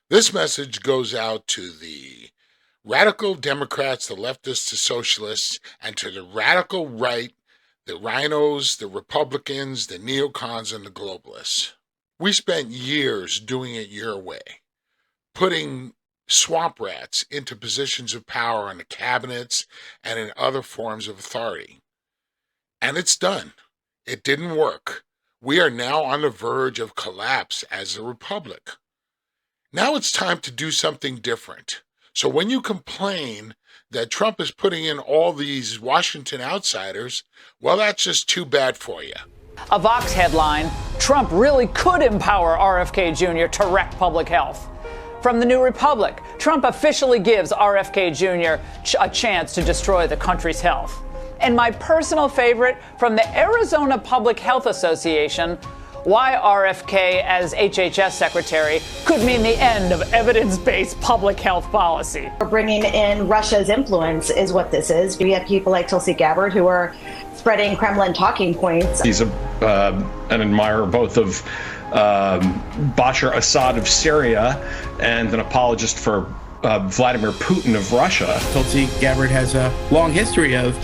This message goes out to the radical Democrats, the leftists, the socialists, and to the radical right, the rhinos, the Republicans, the neocons, and the globalists. We spent years doing it your way, putting swamp rats into positions of power in the cabinets and in other forms of authority. And it's done. It didn't work. We are now on the verge of collapse as a republic. Now it's time to do something different. So when you complain that Trump is putting in all these Washington outsiders, well, that's just too bad for you. A Vox headline, Trump really could empower RFK Jr. to wreck public health. From the New Republic, Trump officially gives RFK Jr. a chance to destroy the country's health. And my personal favorite from the Arizona Public Health Association, why RFK as HHS secretary could mean the end of evidence-based public health policy. Bringing in Russia's influence is what this is. We have people like Tulsi Gabbard who are spreading Kremlin talking points. He's an admirer both of Bashar Assad of Syria and an apologist for Vladimir Putin of Russia. Tulsi Gabbard has a long history of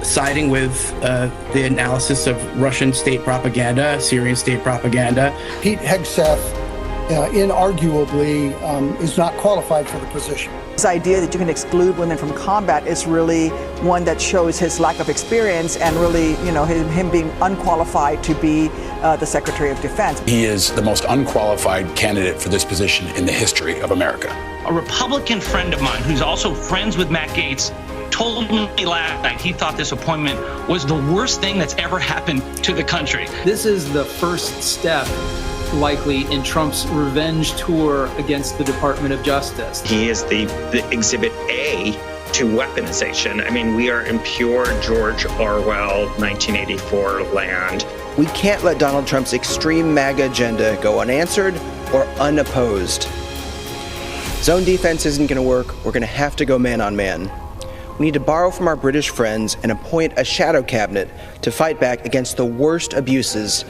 siding with the analysis of Russian state propaganda, Syrian state propaganda. Pete Hegseth inarguably is not qualified for the position. This idea that you can exclude women from combat is really one that shows his lack of experience and really, him being unqualified to be the Secretary of Defense. He is the most unqualified candidate for this position in the history of America. A Republican friend of mine who's also friends with Matt Gaetz told me last night he thought this appointment was the worst thing that's ever happened to the country. This is the first step, likely, in Trump's revenge tour against the Department of Justice. He is the exhibit A to weaponization. I mean, we are in pure George Orwell 1984 land. We can't let Donald Trump's extreme MAGA agenda go unanswered or unopposed. Zone defense isn't going to work. We're going to have to go man on man. We need to borrow from our British friends and appoint a shadow cabinet to fight back against the worst abuses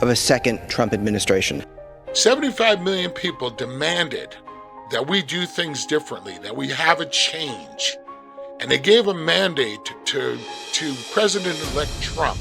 of a second Trump administration. 75 million people demanded that we do things differently, that we have a change. And they gave a mandate to President-elect Trump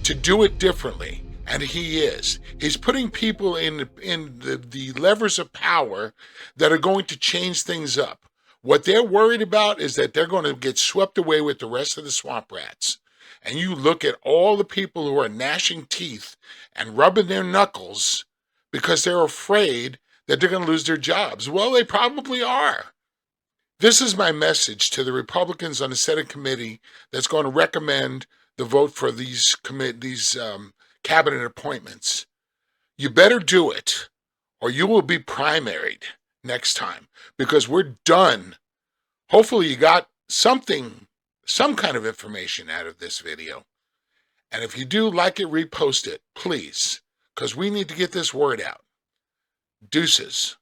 to do it differently. And he is. He's putting people in the levers of power that are going to change things up. What they're worried about is that they're going to get swept away with the rest of the swamp rats. And you look at all the people who are gnashing teeth and rubbing their knuckles because they're afraid that they're going to lose their jobs. Well, they probably are. This is my message to the Republicans on the Senate committee that's going to recommend the vote for these cabinet appointments. You better do it, or you will be primaried next time, because we're done. Hopefully you got some kind of information out of this video. And if you do, like it, repost it, please, because we need to get this word out. Deuces.